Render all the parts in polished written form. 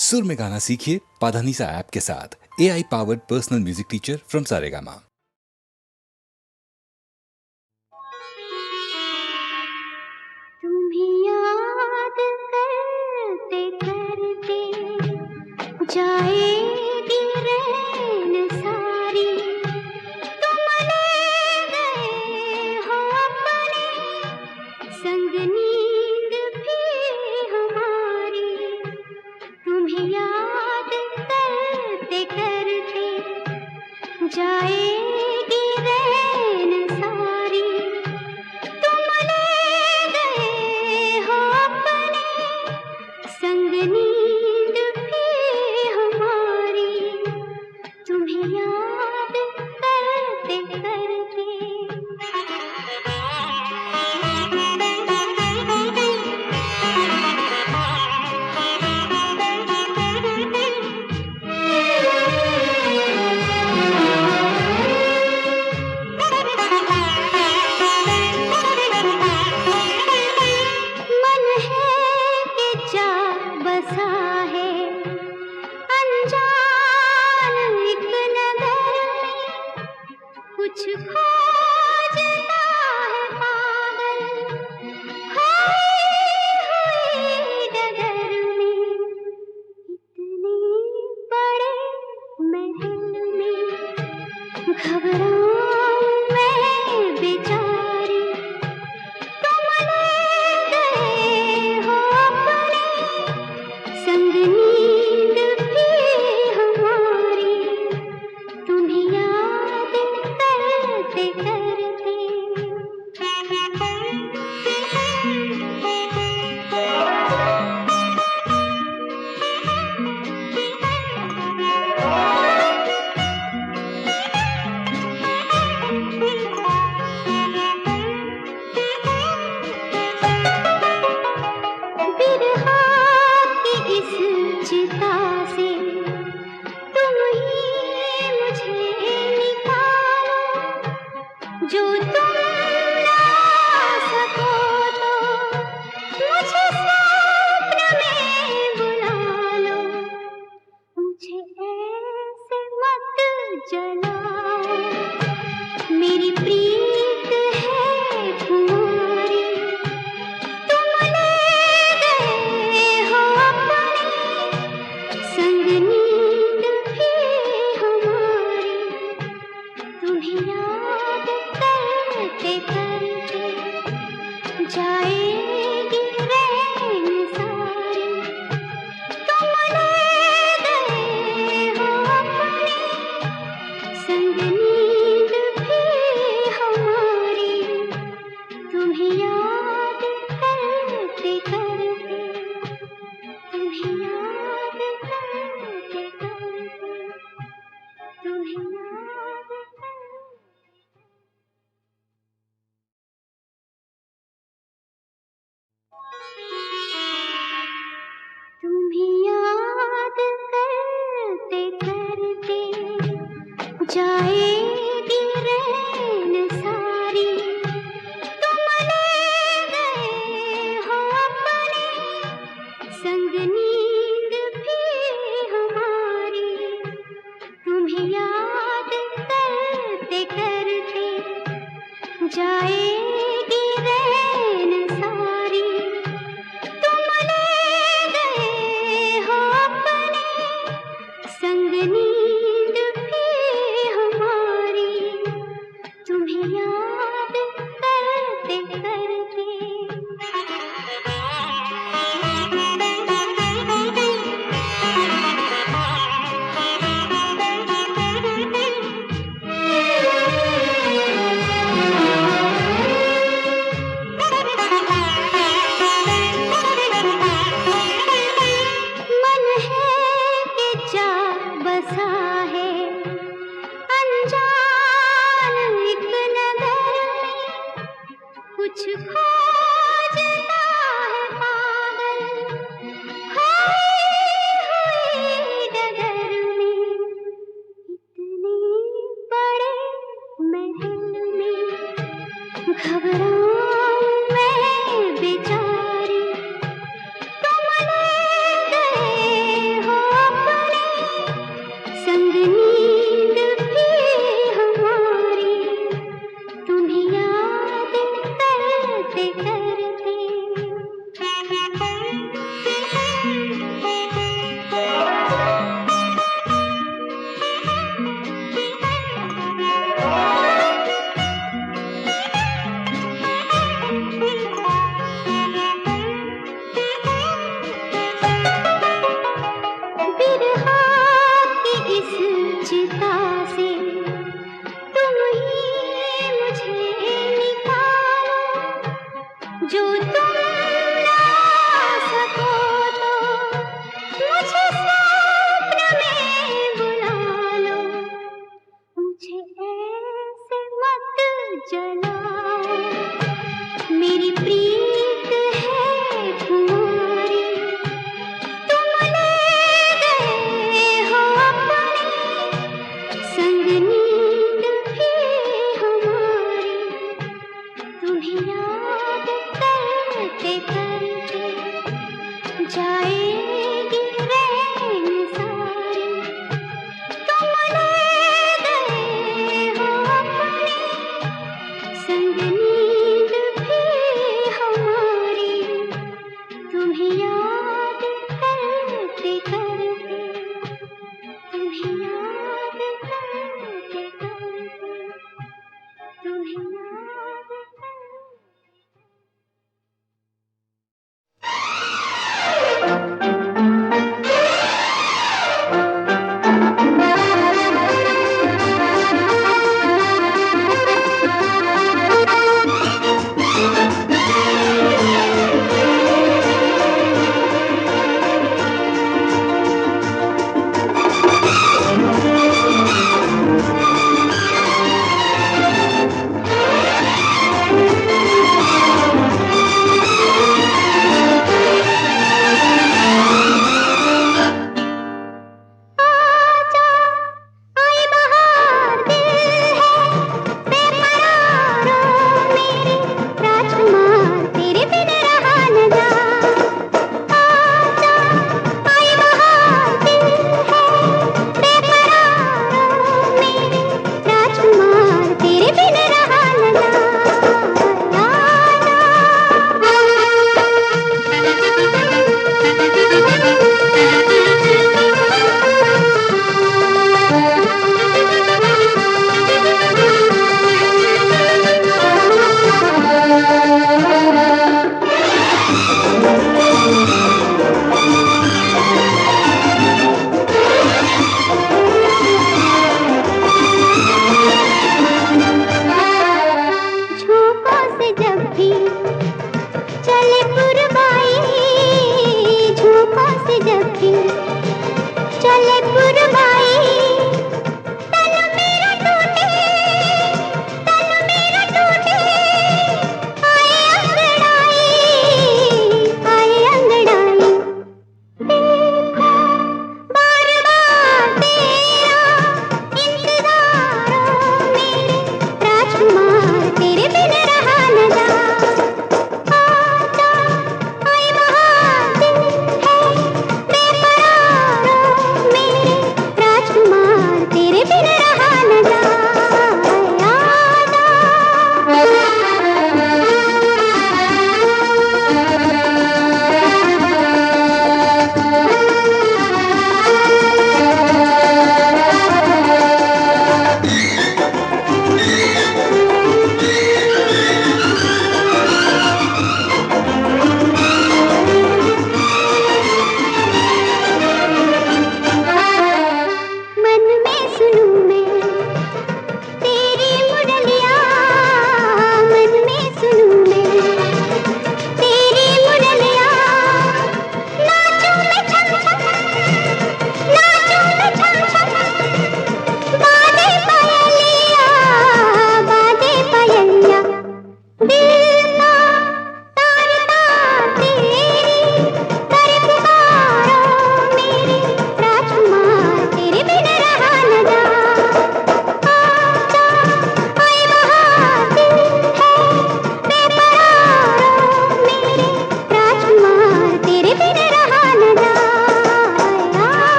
सुर में गाना सीखिए पाधानीसा ऐप के साथ। AI powered personal music teacher from Saregama. तुम्हें याद करते करते जाएगी रैन सारी। तुम ले गए हो अपने संग नींद भी हमारी। तुम्हें याद करते करते जाएगी रैन सारी। तुम ले गए हो अपने संग नींद भी हमारी। तुम्हें याद करते करते मन है कि जा बसा है अनजान एक नगर में। कुछ खोजता है पागल खोई हुई डगर में। इतने बड़े महल में घबराऊं मैं बेचारी। तुम ले गए हो अपने संग नींद भी हमारी। तुम्हें याद करते करते बिरहा की इस चिता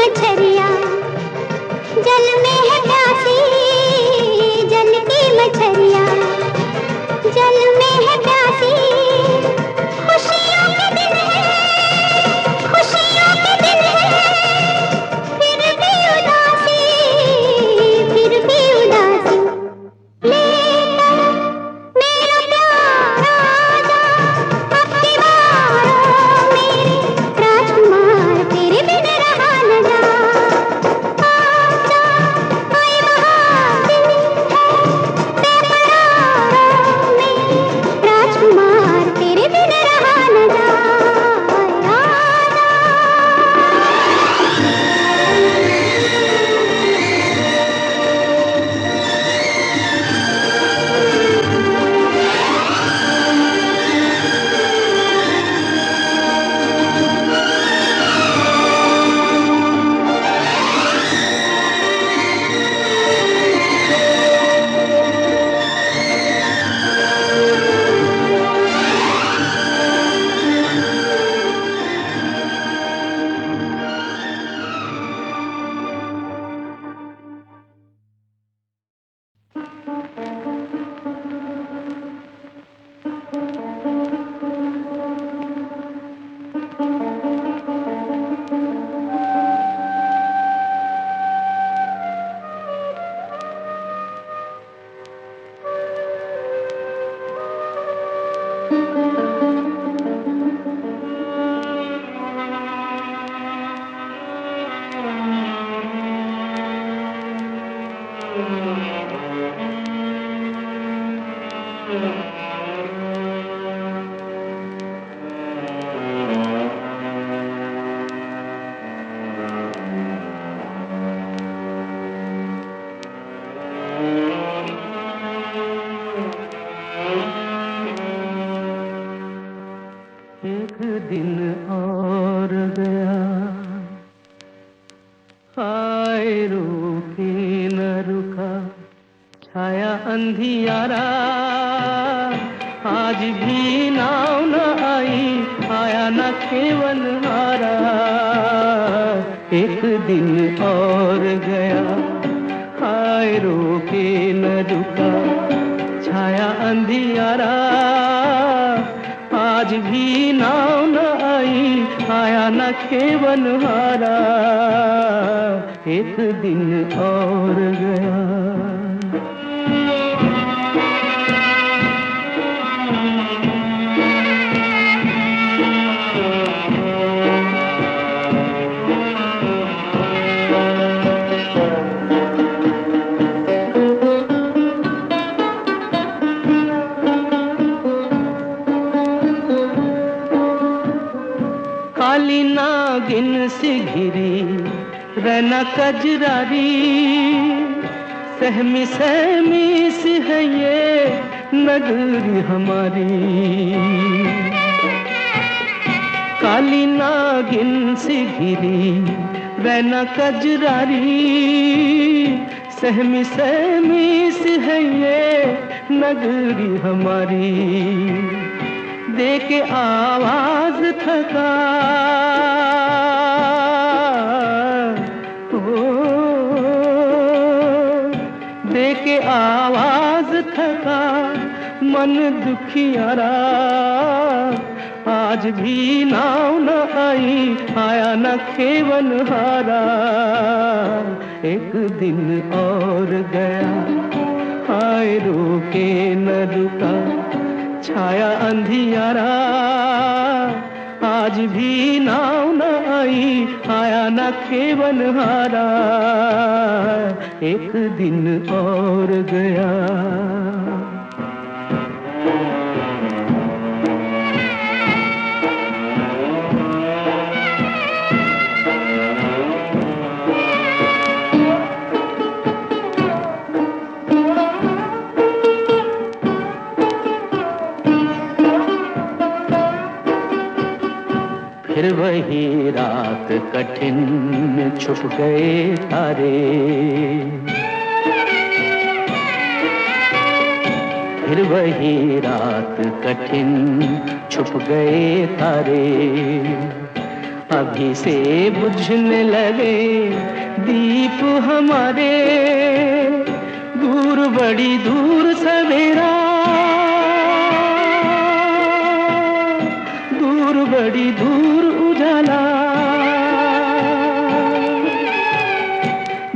मछरिया जल में है प्यासी, जल की मछरिया जल में है प्यासी। खुशियों के दिन है, खुशियों के दिन है, फिर भी उदासी, फिर भी उदासी। लेकर मेरा प्यार आजा, अब की बार मेरे राजकुमार, तेरे बिन रहा न जा। आजा आई महासिनी है बेकरार मेरे राजकुमार, तेरे बिन रहा न जा। एक दिन और गया, हाय रुके न रुका, छाया अंधियारा, आज भी नाव न आई, आया न केवल हारा। एक दिन और गया, हाय रुके न रुका, छाया अंधियारा, आज भी नाव न आई, आया न केवल हारा। एक दिन और गया। काली नागिन सी घिरी रैना कजरारी, सहमी सहमी सी है ये नगरी हमारी। काली नागिन सी घिरी रैना कजरारी, सहमी सहमी सी है ये नगरी हमारी। दे के आवाज थका, दे के आवाज थका, मन दुखियारा, आज भी नाव न आई, आया न केवल हारा। एक दिन और गया, हाय रुके न रुका, छाया अंधियारा, आज भी नाव न आई, आया न केवल हारा। एक दिन और गया। फिर वही रात कठिन छुप गए तारे, फिर वही रात कठिन छुप गए तारे, अभी से बुझने लगे दीप हमारे, दूर बड़ी दूर सवेरा, दूर बड़ी दूर उजाला,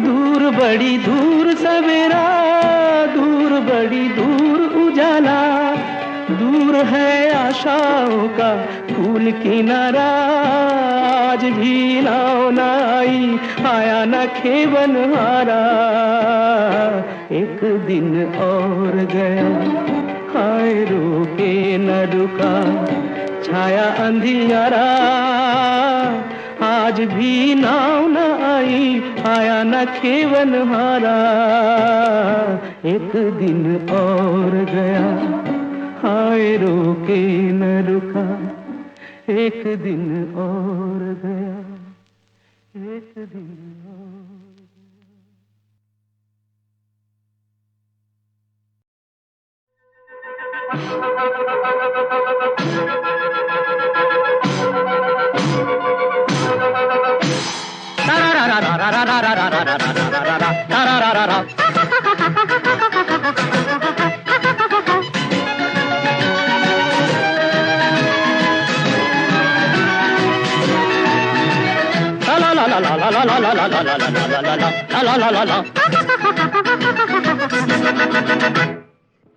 दूर बड़ी दूर सवेरा, दूर बड़ी दूर उजाला, दूर है आशाओं का फूल किनारा, आज भी नाव न आई, आया न खेवन हारा, एक दिन और गया, हाय रुके न रुका, छाया अंधियारा, आज भी नाव न आई, आया न खेवन हारा, एक दिन और गया, हाय रुके न रुका, एक दिन और गया, एक दिन और।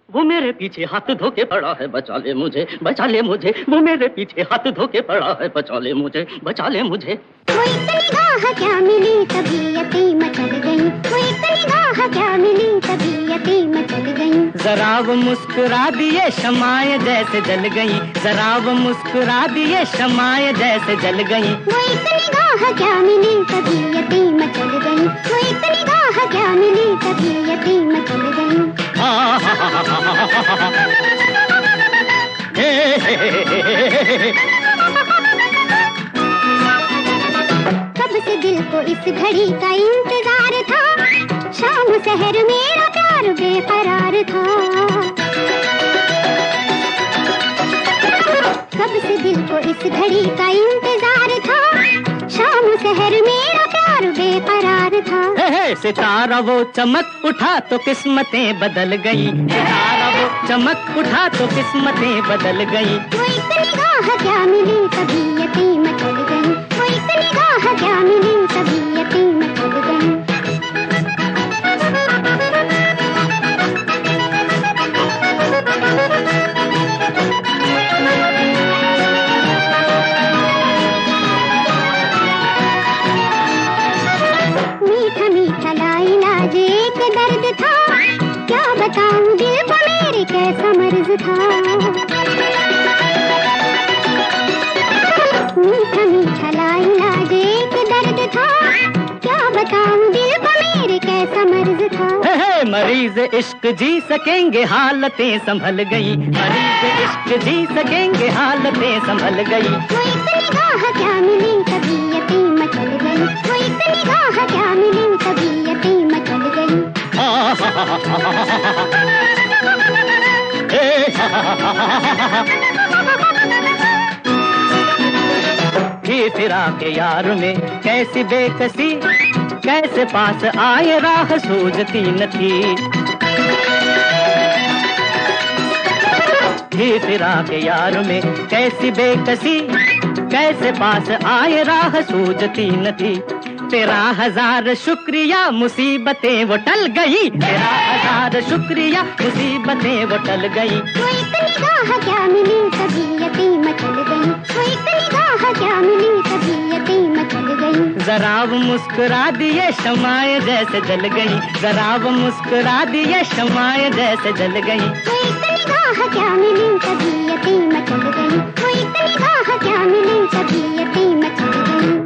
वो मेरे पीछे हाथ धोके पड़ा है, बचा ले मुझे, बचा ले मुझे, वो मेरे पीछे हाथ धोके पड़ा है, बचा ले मुझे, बचा ले मुझे। वो एक निगाह क्या मिली तबीयतें मचल गई, वो एक निगाह क्या मिली तबीयतें मचल गई, जरा वो मुस्कुरा दिए शमाए जैसे जल गई, जरा वो मुस्कुरा दिए शमाए जैसे जल गई, वो एक निगाह क्या मिली तबीयतें मचल गई, वो एक निगाह क्या मिली तबीयतें मचल गई। कब से दिल को इस घड़ी का इंतजार था, शाम शहर मेरा प्यार बेकरार था, कब से दिल को इस घड़ी का इंतजार था, शाम शहर मेरा प्यार बेकरार था। सितारा वो चमक उठा तो किस्मतें बदल गई, सितारा वो चमक उठा तो किस्मतें बदल गई, वो एक निगाह क्या मिली तबीयतें मचल गई, वो एक निगाह क्या मिली तबीयतें मचल गई। मीठा मीठा लाइलाज एक दर्द था, क्या बताऊं दिल को मेरे कैसा मर्ज था, मीठा मीठा लाइलाज एक दर्द था, क्या बताऊं दिल को मेरे कैसा मर्ज था। मरीज इश्क जी सकेंगे हालतें संभल गई, मरीज इश्क जी सकेंगे हालतें संभल गई, वो एक निगाह क्या मिली तबीयतें मचल गई, वो एक निगाह क्या मिली तबीयतें मचल गई। ये फिरा के यार में कैसी बेकसी, कैसे पास आए राह सूझती न थी, ये फिरा के यार में कैसी बेकसी, कैसे पास आए राह सूझती न थी, तेरा हजार शुक्रिया मुसीबतें वो टल गई, तेरा हजार शुक्रिया मुसीबतें वो टल गई, वो एक निगाह क्या मिली तबीयतें मचल गई, वो एक निगाह क्या मिली तबीयतें मचल गई। जरा वो मुस्कुरा दिए शमाए जैसे जल गई, जरा वो मुस्कुरा दिए शमाए जैसे जल गई, वो एक निगाह क्या मिली तबीयतें मचल गई, वो एक निगाह क्या मिली तबीयतें मचल गई।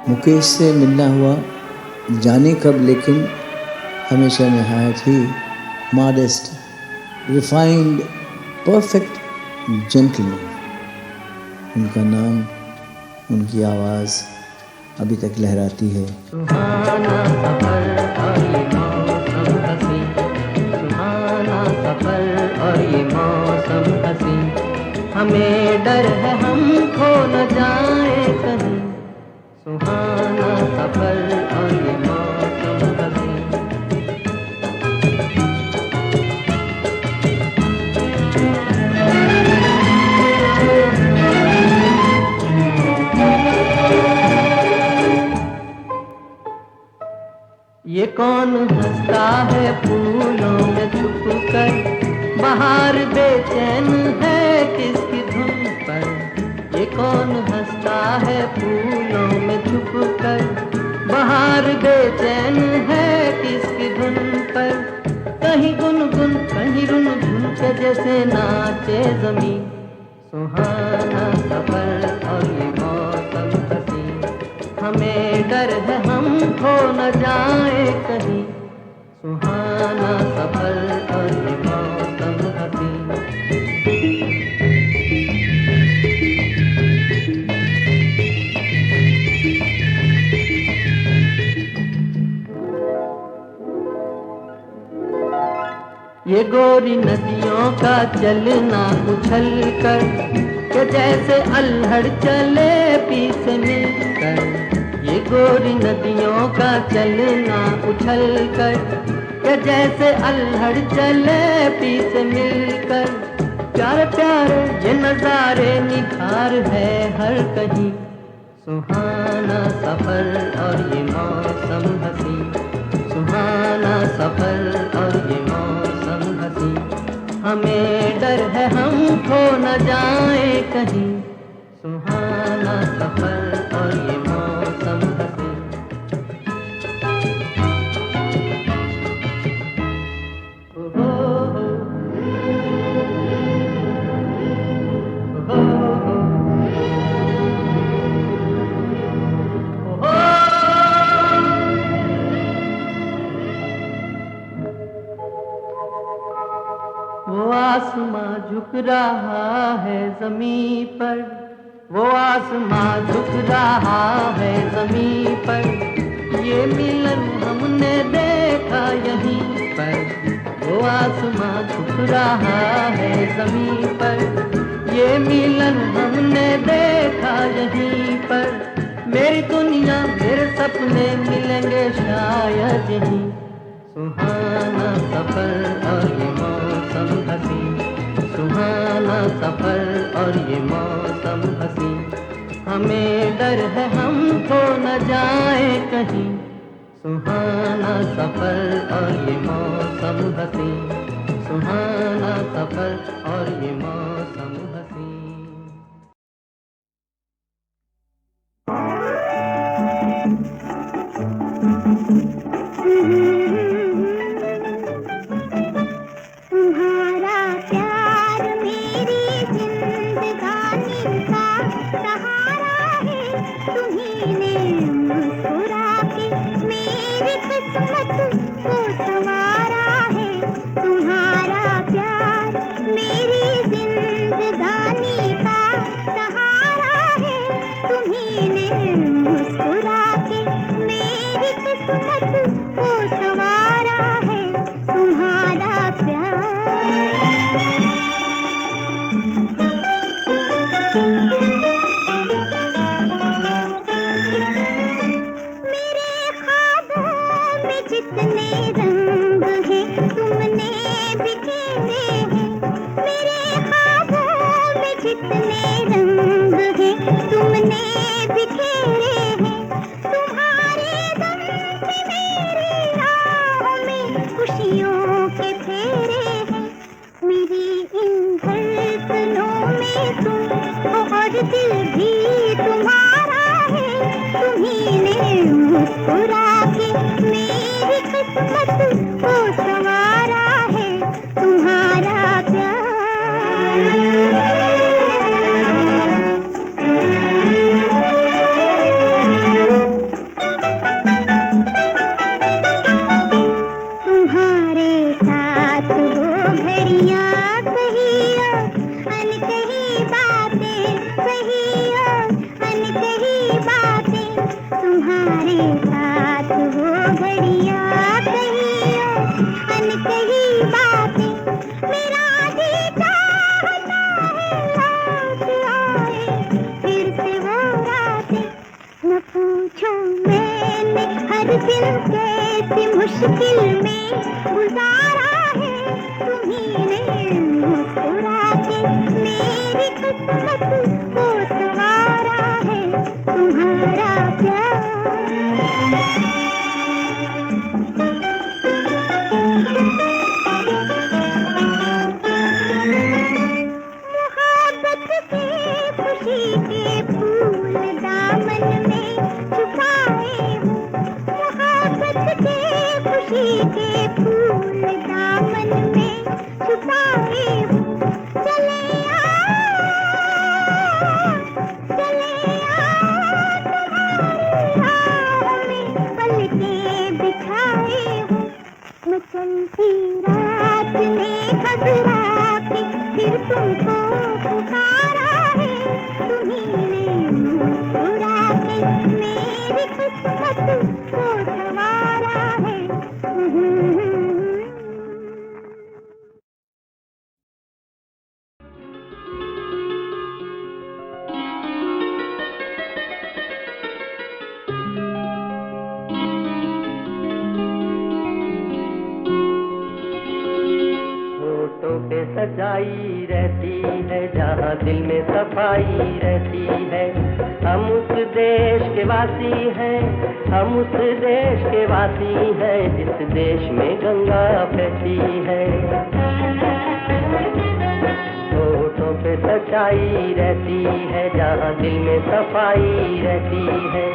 मुकेश से मिलना हुआ जाने कब, लेकिन हमेशा नहायत ही मॉडेस्ट, रिफाइंड, परफेक्ट जेंटलमैन। उनका नाम, उनकी आवाज़ अभी तक लहराती है। सफर और ये मौसम हसी, हमें डर है हम खो न जाए कहीं, सुहाना सफर और ये मौसम हसी। ये कौन हंसता है फूलों में छुप कर, बाहर बेचैन है किसकी धुन पर। ये कौन हंसता है फूलों में छुप कर, बाहर बेचैन है किसकी धुन पर। कहीं गुनगुन कहीं रुन झुन के जैसे नाचे जमीन, सुहाना सफर और ये मौसम हसी, हमें डर है हम खो न जाए कहीं, सुहाना सफर और ये मौसम हसी। ये गोरी नदियों का चलना उछल कर, के जैसे अल्हड़ चले पीछे मिलकर। ये गोरी नदियों का चलना उछल कर, के जैसे अल्हड़ चले पीछे मिलकर। प्यारे प्यारे ये नजारे निखार है हर कहीं, सुहाना सफर और ये मौसम हसी, सुहाना सफर और ये मौसम हसी, हमें डर है हम खो न जाए कहीं, सुहाना सफर और ये मौसम हसी। ओ हो, वो आसमां झुक रहा है ज़मीं पर, वो आसमां झुक रहा है ज़मीं पर। ये मिलन हमने देखा यहीं पर, वो आसमां झुक रहा है ज़मीं पर। ये मिलन हमने देखा यहीं पर, मेरी दुनिया मेरे सपने मिलेंगे शायद यहीं, सुहाना सफर और ये मौसम हसी, सुहाना सफर और ये मौसम हसी, हमें डर है हम खो न जाए कहीं, सुहाना सफर और ये मौसम हसी, सुहाना सफर और ये मौसम हसी। तुम्हारा प्यार मेरी जिंदगानी का सहारा है, तुम्ही ने मुस्कुरा के मेरी किस्मत को संवारा है। तुम्हारा प्यार मेरी जिंदगानी मुश्किल में गुजारा है तुम्हीं ने मुस्कुरा के मेरी किस्मत को संवारा है तुम्हारा प्यार। मोहब्बत के खुशी के फूल दामन में छुपाए हूँ, मोहब्बत के खुशी के फूल दामन में छुपाए हूँ। चले आ तुम्हारी राह में पलकें बिछाए हूँ। मैं चलती रात में घबरा के फिर तुमको पुकारा है तुम्हीं ने मुस्कुरा के मेरी किस्मत को संवारा है। होठों पे सजाई रहती है जहाँ दिल में सफाई रहती है। हम उस देश के वासी हैं, हम उस देश के वासी हैं जिस देश में गंगा बहती है। होठों पे सच्चाई रहती है जहाँ दिल में सफाई रहती है।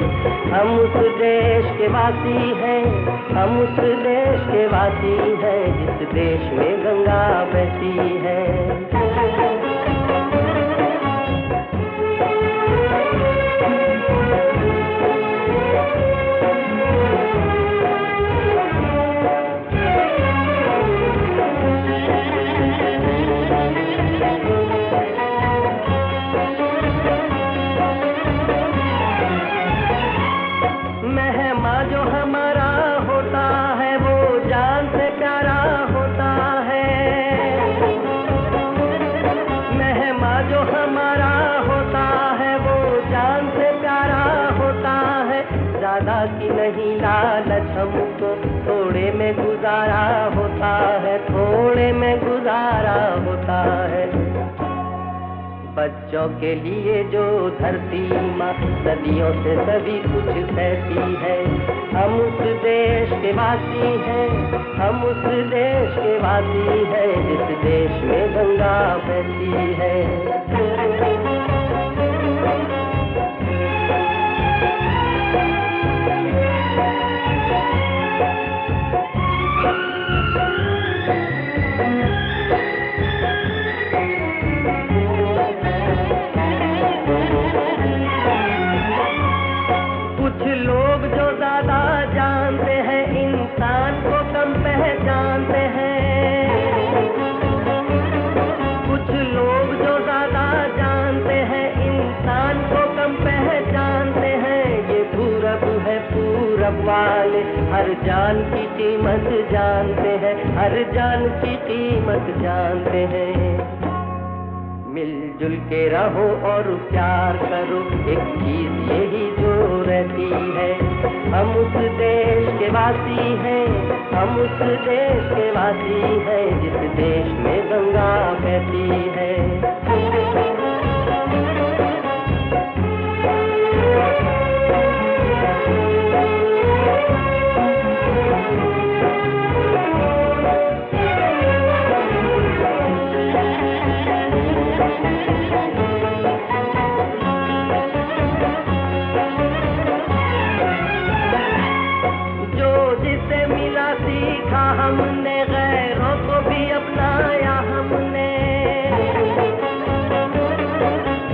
हम उस देश के वासी हैं, हम उस देश के वासी हैं जिस देश में गंगा बहती है। मेहमान जो हमारा होता है वो जान से प्यारा होता है। मेहमान जो हमारा होता है वो जान से प्यारा होता है। ज्यादा की नहीं लालच हमको थोड़े में गुजारा होता है, थोड़े में गुजारा होता है। बच्चों के लिए जो धरती माँ सदियों से सभी कुछ सहती है। हम उस देश के वासी हैं, हम उस देश के वासी हैं जिस देश में गंगा बहती है। कुछ लोग जो ज्यादा जानते हैं इंसान को कम पहचानते हैं। कुछ लोग जो ज्यादा जानते हैं इंसान को कम पहचानते हैं। ये पूरब है पूरब वाले हर जान की कीमत जानते हैं, हर जान की कीमत जानते हैं। मिलजुल के रहो और प्यार करो, एक चीज यही जो रहती है। हम उस देश के वासी हैं, हम उस देश के वासी हैं जिस देश में गंगा बहती है। सीखा हमने गैरों को भी अपनाया हमने,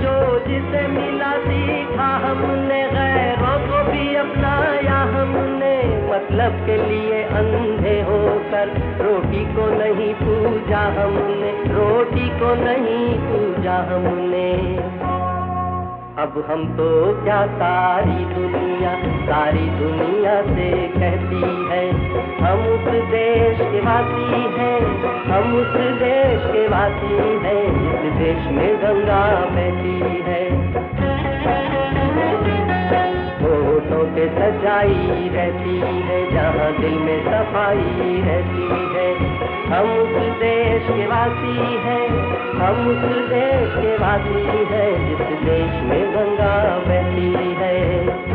जो जिसे मिला सीखा हमने गैरों को भी अपनाया हमने। मतलब के लिए अंधे होकर रोटी को नहीं पूजा हमने, रोटी को नहीं पूजा हमने। अब हम तो क्या सारी दुनिया से कहती है। हम उस देश के वासी हैं, हम उस देश के वासी हैं जिस देश में गंगा बहती है। होठों पे सजा भलाई रहती है, जहाँ दिल में सफाई रहती है। हम उस देश के वासी हैं, हम उस देश के वासी हैं, जिस देश में गंगा बहती है।